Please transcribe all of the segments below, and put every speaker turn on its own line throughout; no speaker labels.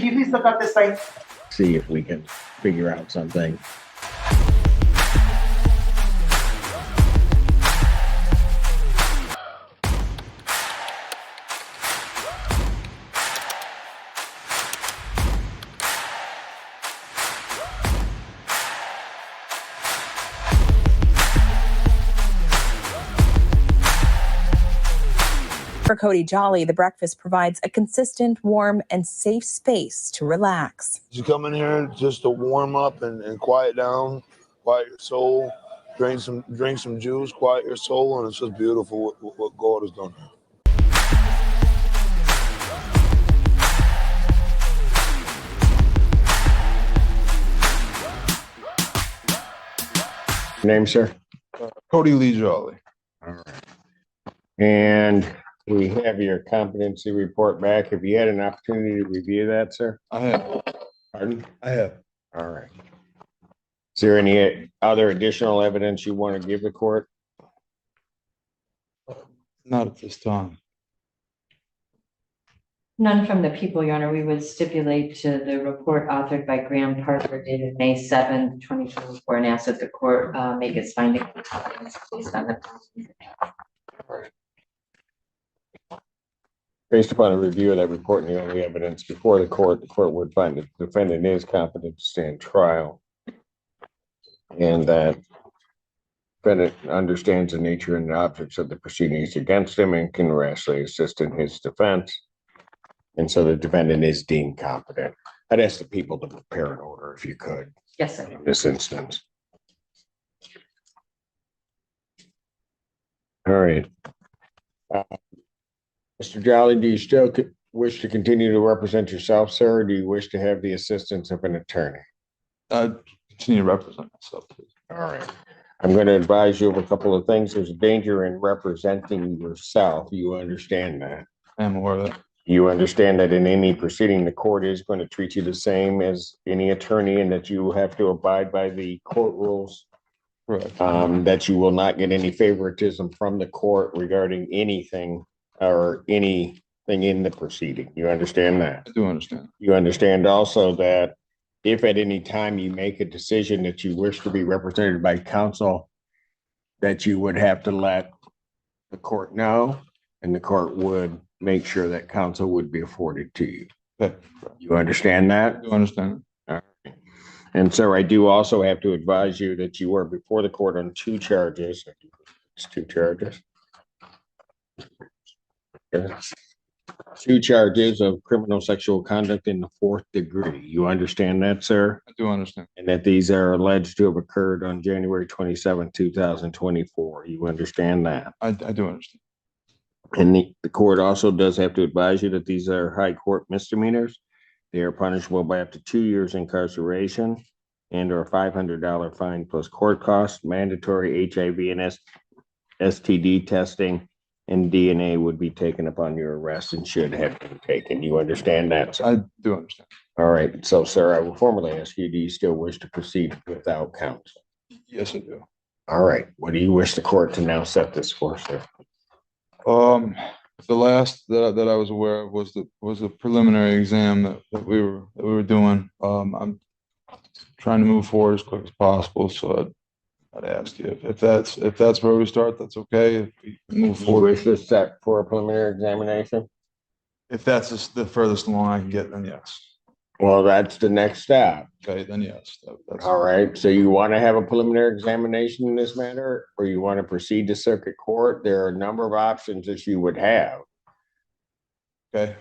can you please look up this site?
See if we can figure out something.
For Cody Jolly, the breakfast provides a consistent, warm, and safe space to relax.
You come in here just to warm up and quiet down, quiet your soul, drink some juice, quiet your soul, and it's just beautiful what God has done here.
Name, sir?
Cody Lee Jolly.
All right. And we have your competency report back. Have you had an opportunity to review that, sir?
I have.
Pardon?
I have.
All right. Is there any other additional evidence you want to give the court?
Not at this time.
None from the people, Your Honor. We would stipulate to the report authored by Graham Parker dated May 7th, 2024, and ask that the court make its finding based on the.
Based upon a review of that report and the only evidence before the court would find that the defendant is competent to stand trial, and that defendant understands the nature and the objects of the proceedings against him and can rationally assist in his defense. And so the defendant is deemed competent. I'd ask the people to prepare an order if you could.
Yes, sir.
In this instance. All right. Mr. Jolly, do you still wish to continue to represent yourself, sir, or do you wish to have the assistance of an attorney?
Continue to represent myself, please.
All right. I'm going to advise you of a couple of things. There's a danger in representing yourself. You understand that?
I am aware of that.
You understand that in any proceeding, the court is going to treat you the same as any attorney and that you have to abide by the court rules.
Correct.
That you will not get any favoritism from the court regarding anything or anything in the proceeding. You understand that?
I do understand.
You understand also that if at any time you make a decision that you wish to be represented by counsel, that you would have to let the court know, and the court would make sure that counsel would be afforded to you.
Okay.
You understand that?
I do understand.
All right. And so I do also have to advise you that you are before the court on two charges. It's two charges. Two charges of criminal sexual conduct in the fourth degree. You understand that, sir?
I do understand.
And that these are alleged to have occurred on January 27, 2024. You understand that?
I do understand.
And the court also does have to advise you that these are high court misdemeanors. They are punishable by up to 2 years incarceration and or $500 fine plus court costs, mandatory HIV and STD testing, and DNA would be taken upon your arrest and should have been taken. You understand that, sir?
I do understand.
All right. So, sir, I will formally ask you, do you still wish to proceed without counsel?
Yes, I do.
All right. What do you wish the court to now set this for, sir?
The last that I was aware of was the preliminary exam that we were doing. I'm trying to move forward as quick as possible, so I'd ask you if that's where we start, that's okay. If we move forward,
You wish to set for a preliminary examination?
if that's the furthest along I can get, then yes.
Well, that's the next step.
Okay, then yes. That's
All right. So you want to have a preliminary examination in this matter, or you want to proceed to circuit court? There are a number of options that you would have.
okay.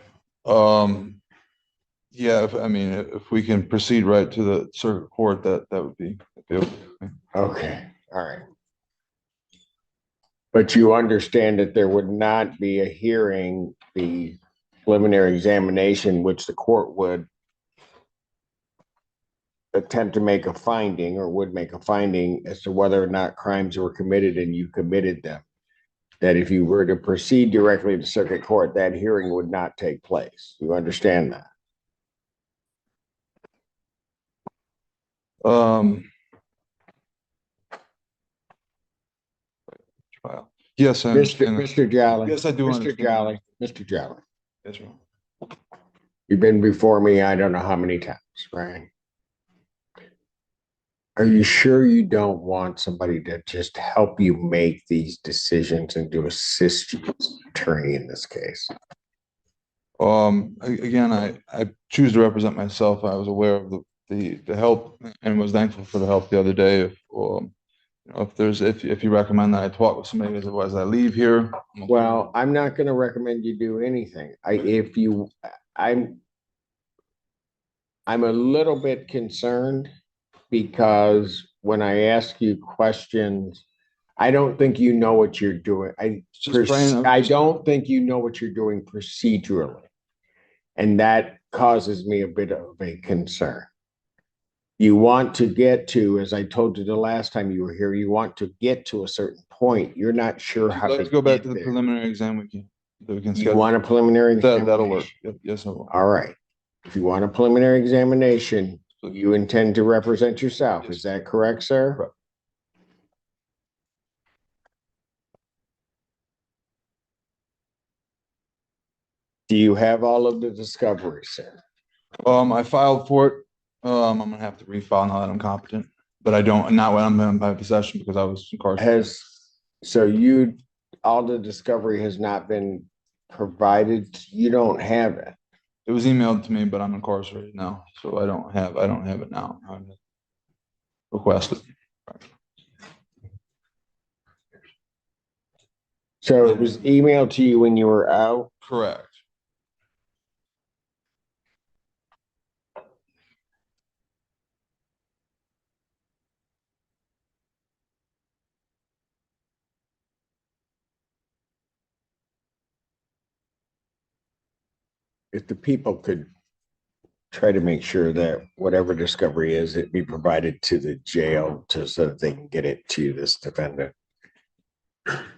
Yeah, if we can proceed right to the circuit court, that would be okay.
Okay. All right. But you understand that there would not be a hearing, the preliminary examination, which the court would attempt to make a finding or would make a finding as to whether or not crimes were committed and you committed them. That if you were to proceed directly to circuit court, that hearing would not take place. You understand that?
Trial. Yes, I understand.
Mr. Jolly.
Yes, I do
Mr.
understand.
Jolly. Mr. Jolly.
Yes, sir.
You've been before me, I don't know how many times, right? Are you sure you don't want somebody to just help you make these decisions and to assist you as an attorney in this case?
Again, I choose to represent myself. I was aware of the help and was thankful for the help the other day. If you recommend that I talk with somebody as I leave here.
Well, I'm not gonna recommend you do anything. I'm a little bit concerned because when I ask you questions, I don't think you know what you're doing. I don't think you know what you're doing procedurally. And that causes me a bit of a concern. You want to get to, as I told you the last time you were here, you want to get to a certain point. You're not sure how to
Let's go back
get
to the
there.
preliminary exam we can
You
schedule.
want a preliminary
That'll work.
examination?
Yep, yes, I will.
All right. If you want a preliminary examination, you intend to represent yourself.
Yes.
Is that correct, sir?
Correct.
Do you have all of the discovery, sir?
I filed for it. I'm gonna have to refile now that I'm competent, but I don't, not when I'm in my possession because I was incarcerated.
All the discovery has not been provided. You don't have it.
It was emailed to me, but I'm incarcerated now, so I don't have it now. I'm requested.
So it was emailed to you when you were out?
Correct.
If the people could try to make sure that whatever discovery is, it be provided to the jail so that they can get it to this defendant.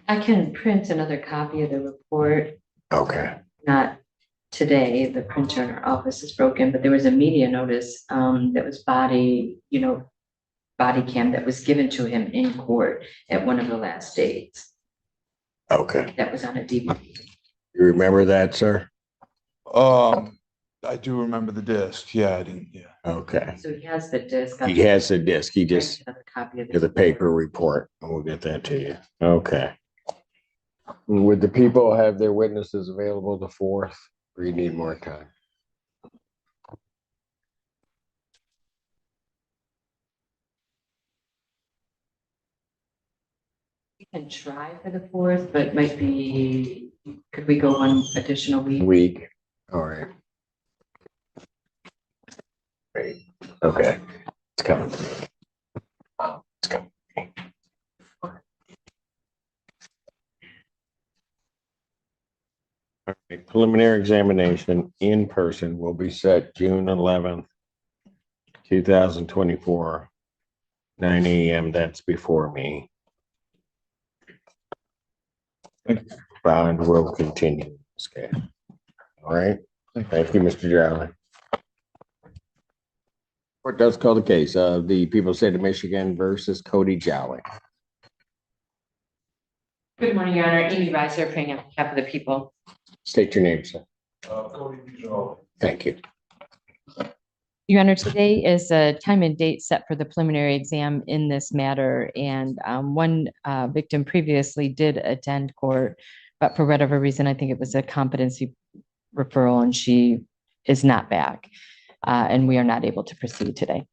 I can print another copy of the report,
Okay.
not today, the printer in our office is broken, but there was a media notice, that was body cam that was given to him in court at one of the last dates.
Okay.
That was on a DVD.
You remember that, sir?
I do remember the disc. Yeah, I didn't. Yeah.
Okay.
So he has the disc.
He has the disc. He just
Another copy of
get the paper report and we'll get that to you. Okay. Would the people have their witnesses available the 4th, or you need more time?
We can try for the 4th, but it might be, could we go one additional week?
Week. All right. Great. Okay. It's coming. It's coming. All right. Preliminary examination in person will be set June 11th, 2024, 9 a.m. That's before me. Bond will continue. Okay. All right. Thank you, Mr. Jolly. Court does call the case of the people of the state of Michigan versus Cody Jolly.
Good morning, Your Honor. Amy Reiser, praying on behalf of the people.
State your name, sir. Thank you.
Your Honor, today is a time and date set for the preliminary exam in this matter, and one victim previously did attend court, but for whatever reason, I think it was a competency referral, and she is not back, and we are not able to proceed today.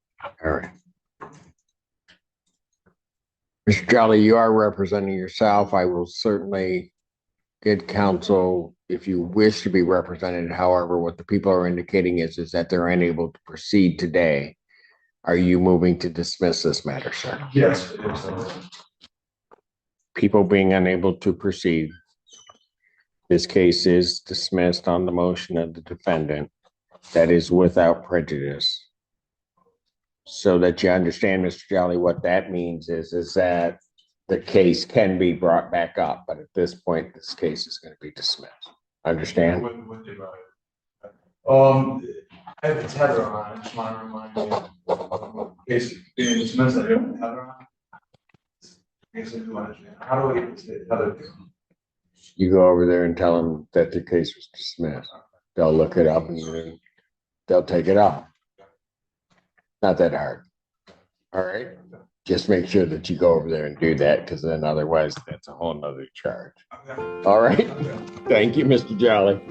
All right. Mr. Jolly, you are representing yourself. I will certainly get counsel if you wish to be represented. However, what the people are indicating is that they're unable to proceed today. Are you moving to dismiss this matter, sir?
Yes.
People being unable to proceed. This case is dismissed on the motion of the defendant. That is without prejudice. So that you understand, Mr. Jolly, what that means is that the case can be brought back up, but at this point, this case is going to be dismissed. Understand?
I have a tether on. I just want to remind you. Case being dismissed, I don't have tether on. Case I do understand. How do I get this tether?
You go over there and tell them that the case was dismissed. They'll look it up and they'll take it off. Not that hard. All right. Just make sure that you go over there and do that, because then otherwise that's a whole nother charge. All right. Thank you, Mr. Jolly.